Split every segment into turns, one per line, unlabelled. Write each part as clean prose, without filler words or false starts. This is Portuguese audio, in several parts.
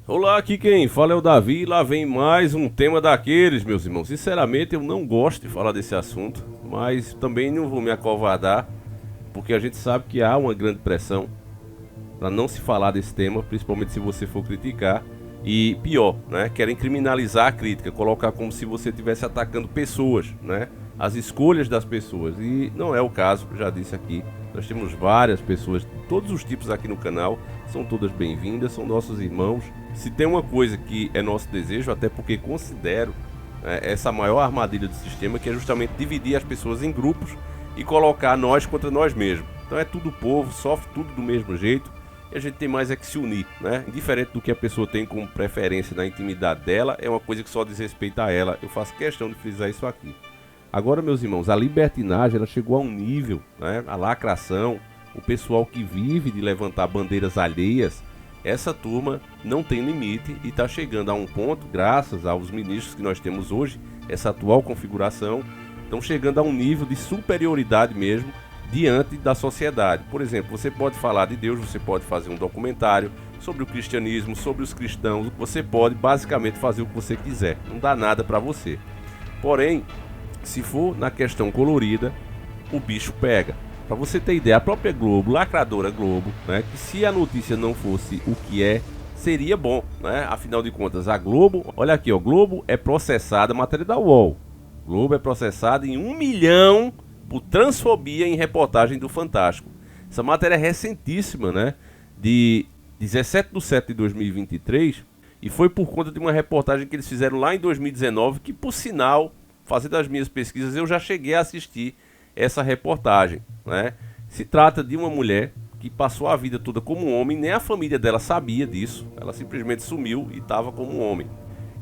Olá, aqui quem fala é o Davi e lá vem mais um tema daqueles, meus irmãos. Sinceramente, eu não gosto de falar desse assunto, mas também não vou me acovardar, porque a gente sabe que há uma grande pressão para não se falar desse tema, principalmente se você for criticar. E pior, né? Querem criminalizar a crítica, colocar como se você estivesse atacando pessoas, né? As escolhas das pessoas. E não é o caso, já disse aqui. Nós temos várias pessoas de todos os tipos aqui no canal, são todas bem-vindas, são nossos irmãos. Se tem uma coisa que é nosso desejo, até porque considero essa maior armadilha do sistema, que é justamente dividir as pessoas em grupos e colocar nós contra nós mesmos. Então é tudo povo, sofre tudo do mesmo jeito e a gente tem mais é que se unir, né? Indiferente do que a pessoa tem como preferência na intimidade dela, é uma coisa que só diz respeito a ela. Eu faço questão de frisar isso aqui. Agora, meus irmãos, a libertinagem ela chegou a um nível, né? A lacração, o pessoal que vive de levantar bandeiras alheias, essa turma não tem limite e está chegando a um ponto, graças aos ministros que nós temos hoje, essa atual configuração, estão chegando a um nível de superioridade mesmo diante da sociedade. Por exemplo, você pode falar de Deus, você pode fazer um documentário sobre o cristianismo, sobre os cristãos, você pode basicamente fazer o que você quiser, não dá nada para você. Porém, se for na questão colorida, o bicho pega. Para você ter ideia, a própria Globo, lacradora Globo, né, que se a notícia não fosse o que é, seria bom, né? Afinal de contas, a Globo, olha aqui, ó, Globo é processada, matéria da UOL. Globo é processada em 1 milhão por transfobia em reportagem do Fantástico. Essa matéria é recentíssima, né? De 17/7/2023 e foi por conta de uma reportagem que eles fizeram lá em 2019, que por sinal, fazendo as minhas pesquisas, eu já cheguei a assistir essa reportagem, né? Se trata de uma mulher que passou a vida toda como um homem, nem a família dela sabia disso, ela simplesmente sumiu e estava como um homem.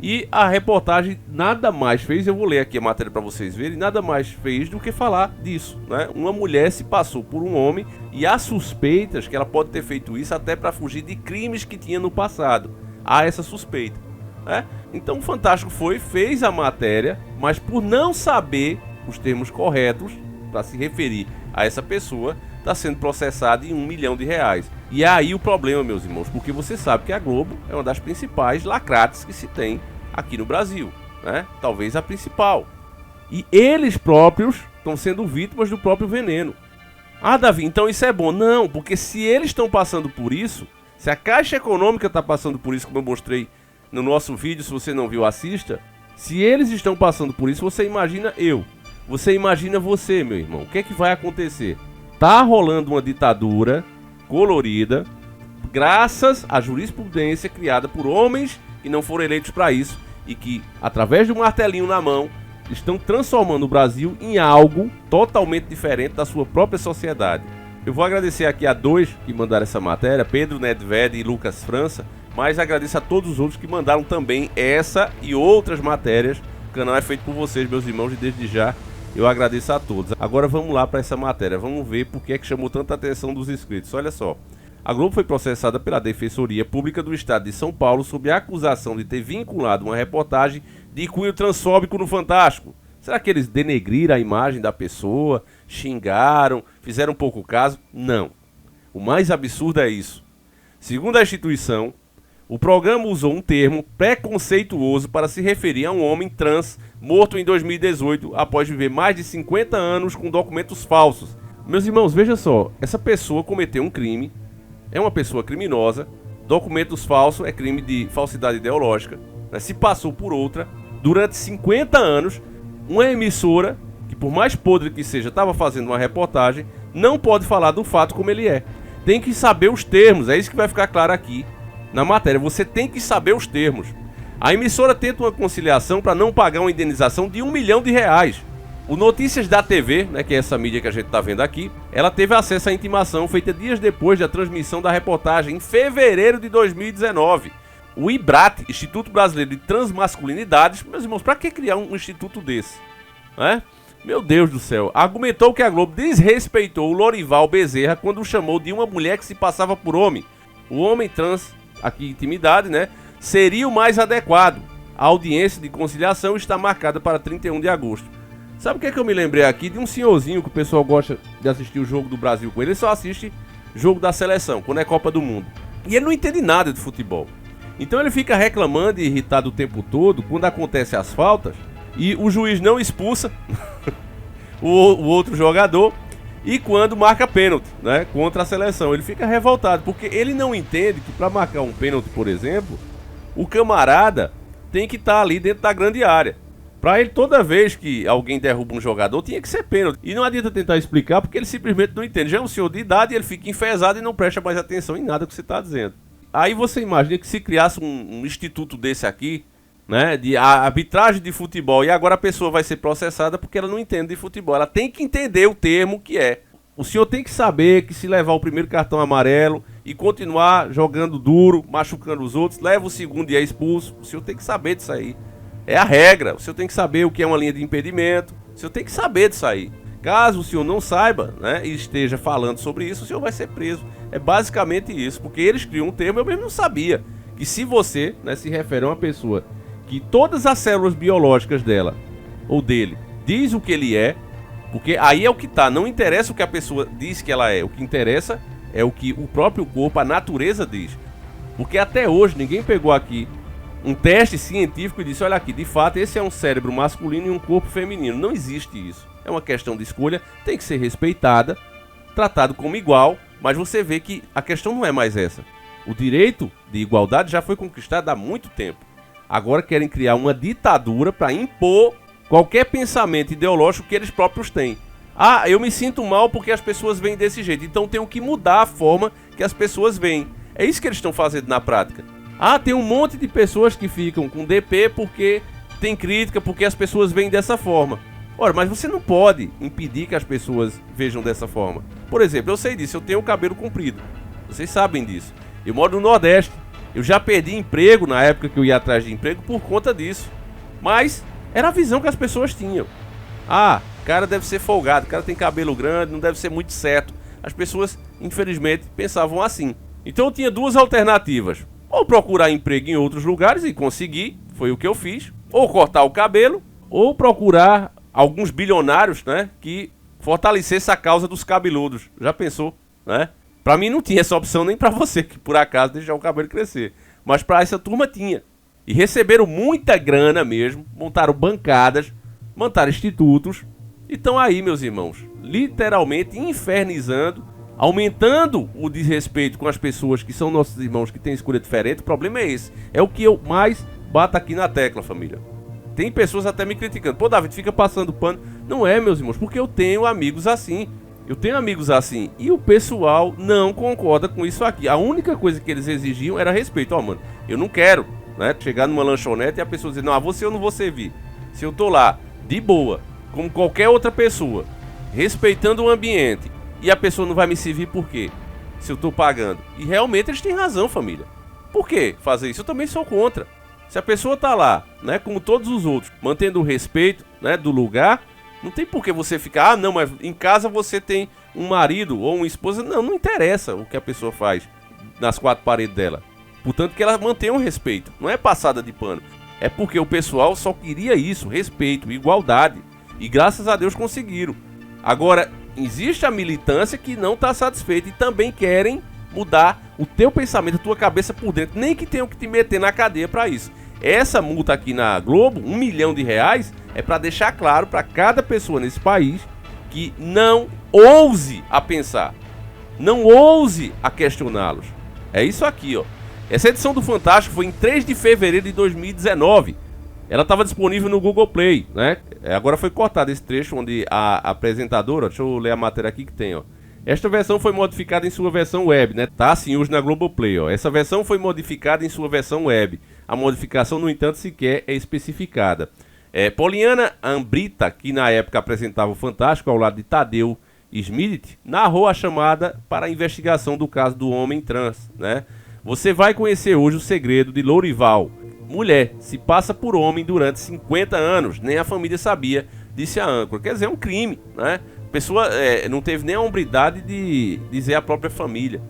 E a reportagem nada mais fez, eu vou ler aqui a matéria para vocês verem, nada mais fez do que falar disso, né? Uma mulher se passou por um homem e há suspeitas que ela pode ter feito isso até para fugir de crimes que tinha no passado. Há essa suspeita, né? Então o Fantástico fez a matéria, mas por não saber os termos corretos para se referir a essa pessoa, está sendo processado em 1 milhão de reais. E é aí o problema, meus irmãos, porque você sabe que a Globo é uma das principais lacrates que se tem aqui no Brasil, né? Talvez a principal. E eles próprios estão sendo vítimas do próprio veneno. Ah, Davi, então isso é bom. Não, porque se eles estão passando por isso, se a Caixa Econômica está passando por isso, como eu mostrei no nosso vídeo, se você não viu, assista. Se eles estão passando por isso, você imagina eu. Você imagina você, meu irmão. O que é que vai acontecer? Tá rolando uma ditadura colorida, graças à jurisprudência criada por homens que não foram eleitos para isso e que, através de um martelinho na mão, estão transformando o Brasil em algo totalmente diferente da sua própria sociedade. Eu vou agradecer aqui a dois que mandaram essa matéria, Pedro Nedved e Lucas França, mas agradeço a todos os outros que mandaram também essa e outras matérias. O canal é feito por vocês, meus irmãos, e desde já eu agradeço a todos. Agora vamos lá para essa matéria, vamos ver por que é que chamou tanta atenção dos inscritos. Olha só, a Globo foi processada pela Defensoria Pública do Estado de São Paulo sob a acusação de ter vinculado uma reportagem de cunho transfóbico no Fantástico. Será que eles denegriram a imagem da pessoa, xingaram, fizeram pouco caso? Não. O mais absurdo é isso. Segundo a instituição, o programa usou um termo preconceituoso para se referir a um homem trans morto em 2018 após viver mais de 50 anos com documentos falsos. Meus irmãos, veja só, essa pessoa cometeu um crime, é uma pessoa criminosa, documentos falsos é crime de falsidade ideológica, né? Se passou por outra, durante 50 anos, uma emissora, que por mais podre que seja, estava fazendo uma reportagem, não pode falar do fato como ele é. Tem que saber os termos, é isso que vai ficar claro aqui. Na matéria, você tem que saber os termos. A emissora tenta uma conciliação para não pagar uma indenização de 1 milhão de reais. O Notícias da TV, né, que é essa mídia que a gente está vendo aqui, ela teve acesso à intimação feita dias depois da transmissão da reportagem, em fevereiro de 2019. O IBRAT, Instituto Brasileiro de Transmasculinidades, meus irmãos, para que criar um instituto desse? Meu Deus do céu, argumentou que a Globo desrespeitou o Lorival Bezerra quando o chamou de uma mulher que se passava por homem. O homem trans, aqui intimidade, né, seria o mais adequado. A audiência de conciliação está marcada para 31 de agosto. Sabe o que é que eu me lembrei aqui? De um senhorzinho que o pessoal gosta de assistir o jogo do Brasil com ele. Ele só assiste jogo da seleção, quando é Copa do Mundo. E ele não entende nada de futebol. Então ele fica reclamando e irritado o tempo todo quando acontecem as faltas e o juiz não expulsa o outro jogador e quando marca pênalti, né, contra a seleção. Ele fica revoltado porque ele não entende que para marcar um pênalti, por exemplo, o camarada tem que estar ali dentro da grande área. Para ele, toda vez que alguém derruba um jogador, tinha que ser pênalti. E não adianta tentar explicar porque ele simplesmente não entende. Já é um senhor de idade e ele fica enfesado e não presta mais atenção em nada que você está dizendo. Aí você imagina que se criasse um instituto desse aqui, né, de arbitragem de futebol, e agora a pessoa vai ser processada porque ela não entende de futebol. Ela tem que entender o termo que é. O senhor tem que saber que se levar o primeiro cartão amarelo e continuar jogando duro, machucando os outros, leva o segundo e é expulso. O senhor tem que saber disso aí. É a regra. O senhor tem que saber o que é uma linha de impedimento. O senhor tem que saber disso aí. Caso o senhor não saiba, né, e esteja falando sobre isso, o senhor vai ser preso. É basicamente isso, porque eles criam um termo, eu mesmo não sabia. Que se você, né, se refere a uma pessoa que todas as células biológicas dela, ou dele, diz o que ele é, porque aí é o que tá, não interessa o que a pessoa diz que ela é, o que interessa é o que o próprio corpo, a natureza diz. Porque até hoje ninguém pegou aqui um teste científico e disse, olha aqui, de fato esse é um cérebro masculino e um corpo feminino. Não existe isso. É uma questão de escolha, tem que ser respeitada, tratado como igual, mas você vê que a questão não é mais essa. O direito de igualdade já foi conquistado há muito tempo. Agora querem criar uma ditadura para impor qualquer pensamento ideológico que eles próprios têm. Ah, eu me sinto mal porque as pessoas veem desse jeito, então tenho que mudar a forma que as pessoas veem. É isso que eles estão fazendo na prática. Ah, tem um monte de pessoas que ficam com DP porque tem crítica, porque as pessoas veem dessa forma. Ora, mas você não pode impedir que as pessoas vejam dessa forma. Por exemplo, eu sei disso, eu tenho o cabelo comprido. Vocês sabem disso. Eu moro no Nordeste. Eu já perdi emprego na época que eu ia atrás de emprego por conta disso. Mas era a visão que as pessoas tinham. Ah, o cara deve ser folgado, o cara tem cabelo grande, não deve ser muito certo. As pessoas, infelizmente, pensavam assim. Então eu tinha duas alternativas. Ou procurar emprego em outros lugares e conseguir, foi o que eu fiz. Ou cortar o cabelo, ou procurar alguns bilionários, né, que fortalecesse a causa dos cabeludos. Já pensou, né? Pra mim não tinha essa opção, nem pra você, que por acaso deixar o cabelo crescer. Mas pra essa turma tinha. E receberam muita grana mesmo, montaram bancadas, montaram institutos. E estão aí, meus irmãos, literalmente infernizando, aumentando o desrespeito com as pessoas que são nossos irmãos, que têm escolha diferente. O problema é esse. É o que eu mais bato aqui na tecla, família. Tem pessoas até me criticando. Pô, David, fica passando pano. Não é, meus irmãos, porque eu tenho amigos assim. Eu tenho amigos assim. E o pessoal não concorda com isso aqui. A única coisa que eles exigiam era respeito. Ó, mano, eu não quero, né, chegar numa lanchonete e a pessoa dizer, não, a você eu não vou servir. Se eu tô lá, de boa, como qualquer outra pessoa, respeitando o ambiente, e a pessoa não vai me servir por quê? Se eu tô pagando. E realmente eles têm razão, família. Por que fazer isso? Eu também sou contra. Se a pessoa tá lá, né, como todos os outros, mantendo o respeito, né, do lugar, não tem por que você ficar, ah, não, mas em casa você tem um marido ou uma esposa. Não, não interessa o que a pessoa faz nas quatro paredes dela. Portanto que ela mantenha o respeito. Não é passada de pano. É porque o pessoal só queria isso, respeito, igualdade. E graças a Deus conseguiram. Agora, existe a militância que não está satisfeita e também querem mudar o teu pensamento, a tua cabeça por dentro, nem que tenham que te meter na cadeia para isso. Essa multa aqui na Globo, R$1 milhão, é para deixar claro para cada pessoa nesse país que não ouse a pensar, não ouse a questioná-los. É isso aqui, ó. Essa edição do Fantástico foi em 3 de fevereiro de 2019. Ela estava disponível no Google Play, né? Agora foi cortado esse trecho onde a apresentadora, deixa eu ler a matéria aqui que tem, ó. Esta versão foi modificada em sua versão web, né? Tá assim hoje na Globoplay, ó. Essa versão foi modificada em sua versão web. A modificação, no entanto, sequer é especificada. Poliana Ambrita, que na época apresentava o Fantástico ao lado de Tadeu Schmidt, narrou a chamada para a investigação do caso do homem trans, né? Você vai conhecer hoje o segredo de Lourival. Mulher se passa por homem durante 50 anos, nem a família sabia, disse a âncora. Quer dizer, é um crime, né? A pessoa não teve nem a hombridade de dizer a própria família.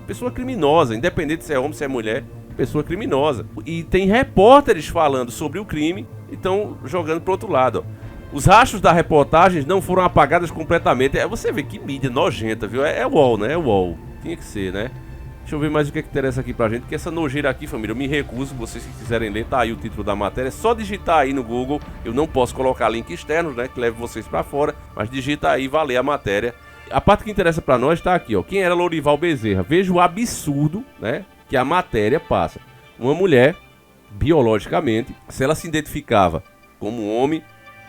Pessoa criminosa, independente se é homem, se é mulher, pessoa criminosa. E tem repórteres falando sobre o crime e estão jogando pro outro lado, ó. Os rastros da reportagem não foram apagados completamente. Você vê que mídia nojenta, viu? É UOL, né? É UOL. Tinha que ser, né? Deixa eu ver mais o que é que interessa aqui pra gente, porque essa nojeira aqui, família, eu me recuso. Vocês que quiserem ler, tá aí o título da matéria. É só digitar aí no Google. Eu não posso colocar link externos, né, que leve vocês pra fora, mas digita aí e vai ler a matéria. A parte que interessa pra nós tá aqui, ó. Quem era Lorival Bezerra? Veja o absurdo, né, que a matéria passa. Uma mulher, biologicamente, se ela se identificava como homem,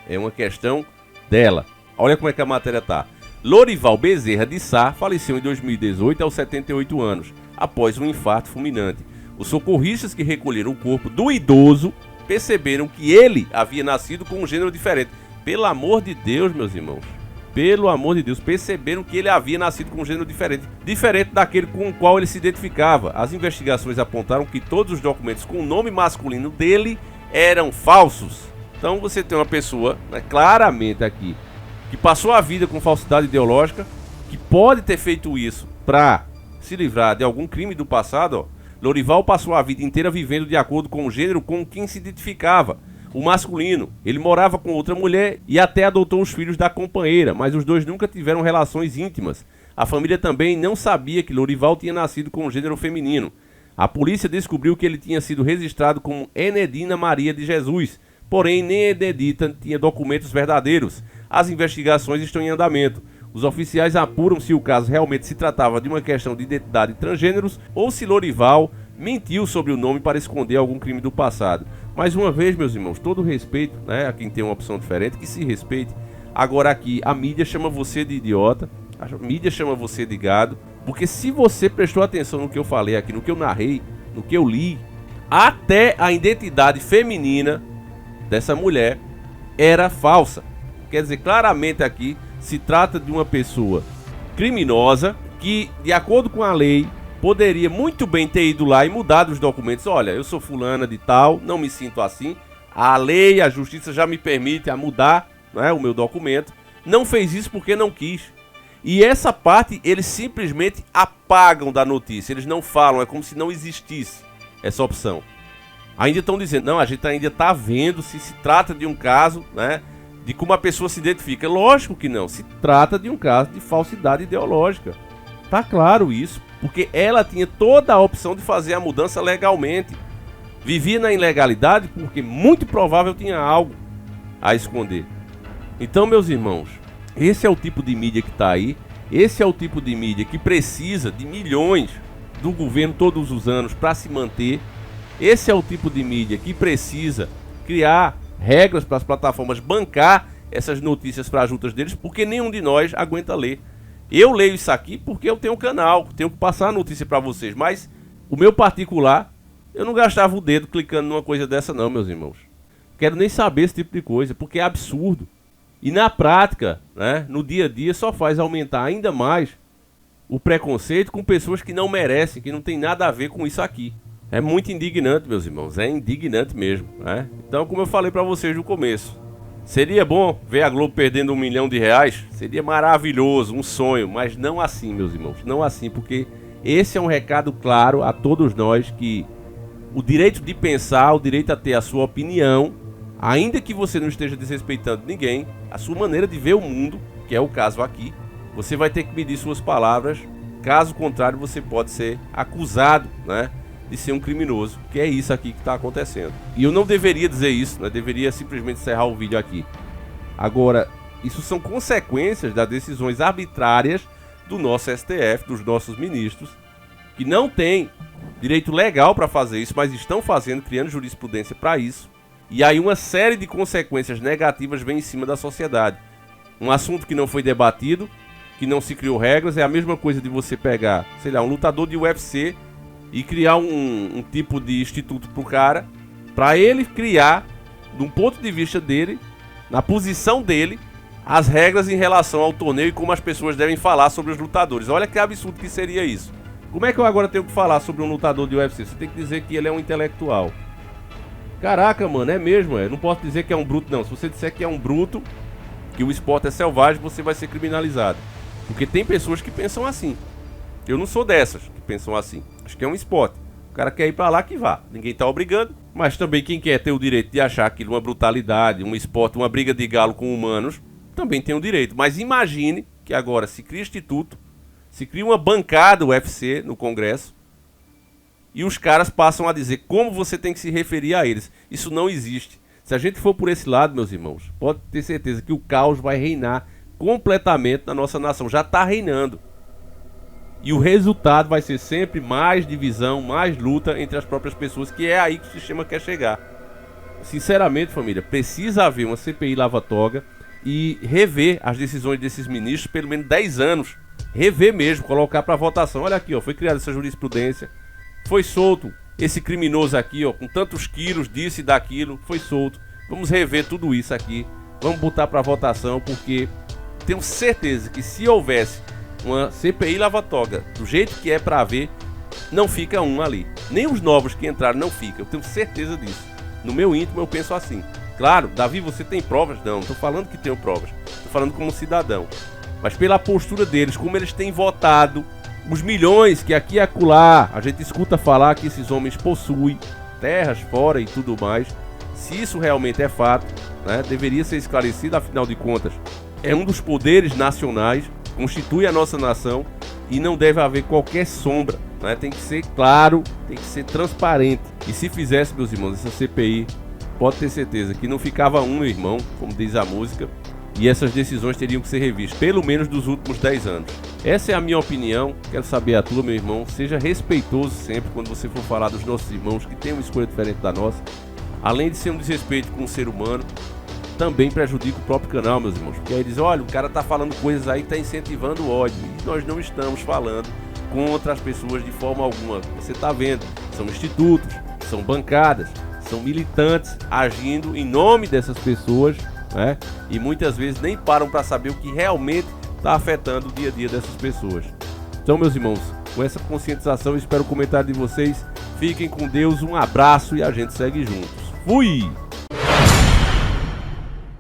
é uma questão dela. Olha como é que a matéria tá. Lorival Bezerra de Sá faleceu em 2018 aos 78 anos, após um infarto fulminante. Os socorristas que recolheram o corpo do idoso perceberam que ele havia nascido com um gênero diferente. Pelo amor de Deus, meus irmãos. Pelo amor de Deus, perceberam que ele havia nascido com um gênero diferente daquele com o qual ele se identificava. As investigações apontaram que todos os documentos com o nome masculino dele eram falsos. Então você tem uma pessoa, né, claramente aqui, que passou a vida com falsidade ideológica, que pode ter feito isso para se livrar de algum crime do passado. Ó. Lorival passou a vida inteira vivendo de acordo com o gênero com quem se identificava, o masculino. Ele morava com outra mulher e até adotou os filhos da companheira, mas os dois nunca tiveram relações íntimas. A família também não sabia que Lorival tinha nascido com o gênero feminino. A polícia descobriu que ele tinha sido registrado como Enedina Maria de Jesus, porém nem Enedita tinha documentos verdadeiros. As investigações estão em andamento. Os oficiais apuram se o caso realmente se tratava de uma questão de identidade de transgêneros ou se Lorival mentiu sobre o nome para esconder algum crime do passado. Mais uma vez, meus irmãos, todo respeito, né, a quem tem uma opção diferente, que se respeite. Agora aqui, a mídia chama você de idiota, a mídia chama você de gado, porque se você prestou atenção no que eu falei aqui, no que eu narrei, no que eu li, até a identidade feminina dessa mulher era falsa. Quer dizer, claramente aqui se trata de uma pessoa criminosa que, de acordo com a lei, poderia muito bem ter ido lá e mudado os documentos. Olha, eu sou fulana de tal, não me sinto assim. A lei, a justiça já me permite a mudar, né, o meu documento. Não fez isso porque não quis. E essa parte eles simplesmente apagam da notícia. Eles não falam, é como se não existisse essa opção. Ainda estão dizendo, não, a gente ainda está vendo se trata de um caso, né, de como a pessoa se identifica. Lógico que não, se trata de um caso de falsidade ideológica. Tá claro isso, porque ela tinha toda a opção de fazer a mudança legalmente. Vivia na ilegalidade porque muito provável tinha algo a esconder. Então, meus irmãos, esse é o tipo de mídia que está aí. Esse é o tipo de mídia que precisa de milhões do governo todos os anos para se manter. Esse é o tipo de mídia que precisa criar regras para as plataformas bancar essas notícias para as juntas deles, porque nenhum de nós aguenta ler. Eu leio isso aqui porque eu tenho um canal, tenho que passar a notícia para vocês, mas o meu particular, eu não gastava o dedo clicando numa coisa dessa não, meus irmãos. Quero nem saber esse tipo de coisa, porque é absurdo. E na prática, né, no dia a dia, só faz aumentar ainda mais o preconceito com pessoas que não merecem, que não tem nada a ver com isso aqui. É muito indignante, meus irmãos, é indignante mesmo, né? Então, como eu falei para vocês no começo, seria bom ver a Globo perdendo R$1 milhão? Seria maravilhoso, um sonho, mas não assim, meus irmãos, não assim, porque esse é um recado claro a todos nós que o direito de pensar, o direito a ter a sua opinião, ainda que você não esteja desrespeitando ninguém, a sua maneira de ver o mundo, que é o caso aqui, você vai ter que medir suas palavras, caso contrário você pode ser acusado, né, de ser um criminoso, que é isso aqui que está acontecendo. E eu não deveria dizer isso, né? Deveria simplesmente encerrar o vídeo aqui. Agora, isso são consequências das decisões arbitrárias do nosso STF, dos nossos ministros, que não têm direito legal para fazer isso, mas estão fazendo, criando jurisprudência para isso. E aí uma série de consequências negativas vem em cima da sociedade. Um assunto que não foi debatido, que não se criou regras, é a mesma coisa de você pegar, sei lá, um lutador de UFC e criar um tipo de instituto pro cara, para ele criar, de um ponto de vista dele, na posição dele, as regras em relação ao torneio e como as pessoas devem falar sobre os lutadores. Olha que absurdo que seria isso. Como é que eu agora tenho que falar sobre um lutador de UFC? Você tem que dizer que ele é um intelectual. Caraca, mano, é mesmo, é. Não posso dizer que é um bruto, não. Se você disser que é um bruto, que o esporte é selvagem, você vai ser criminalizado. Porque tem pessoas que pensam assim. Eu não sou dessas que pensam assim. Acho que é um esporte. O cara quer ir pra lá, que vá. Ninguém tá obrigando. Mas também quem quer ter o direito de achar aquilo uma brutalidade, um esporte, uma briga de galo com humanos, também tem o direito. Mas imagine que agora se cria instituto, se cria uma bancada UFC no Congresso, e os caras passam a dizer como você tem que se referir a eles. Isso não existe. Se a gente for por esse lado, meus irmãos, pode ter certeza que o caos vai reinar completamente na nossa nação. Já está reinando. E o resultado vai ser sempre mais divisão, mais luta entre as próprias pessoas, que é aí que o sistema quer chegar. Sinceramente, família, precisa haver uma CPI lava-toga e rever as decisões desses ministros pelo menos 10 anos. Rever mesmo, colocar para votação. Olha aqui, ó, foi criada essa jurisprudência, foi solto esse criminoso aqui, ó, com tantos quilos disso e daquilo, foi solto. Vamos rever tudo isso aqui, vamos botar para votação, porque tenho certeza que se houvesse uma CPI lava-toga do jeito que é para haver, não fica um ali. Nem os novos que entraram não ficam, eu tenho certeza disso. No meu íntimo eu penso assim. Claro, Davi, você tem provas? Não, estou falando que tenho provas, estou falando como cidadão. Mas pela postura deles, como eles têm votado, os milhões que aqui e acolá a gente escuta falar que esses homens possuem, terras fora e tudo mais, se isso realmente é fato, né, deveria ser esclarecido, afinal de contas, é um dos poderes nacionais, constitui a nossa nação e não deve haver qualquer sombra, né, tem que ser claro, tem que ser transparente. E se fizesse, meus irmãos, essa CPI, pode ter certeza que não ficava um, meu irmão, como diz a música, e essas decisões teriam que ser revistas, pelo menos dos últimos 10 anos. Essa é a minha opinião, quero saber a tua, meu irmão. Seja respeitoso sempre quando você for falar dos nossos irmãos que têm uma escolha diferente da nossa. Além de ser um desrespeito com o ser humano, também prejudica o próprio canal, meus irmãos. Porque aí diz, olha, o cara tá falando coisas aí, tá incentivando o ódio. E nós não estamos falando contra as pessoas de forma alguma. Você tá vendo, são institutos, são bancadas, são militantes agindo em nome dessas pessoas, né? E muitas vezes nem param para saber o que realmente está afetando o dia a dia dessas pessoas. Então, meus irmãos, com essa conscientização, eu espero o comentário de vocês. Fiquem com Deus, um abraço e a gente segue juntos. Fui!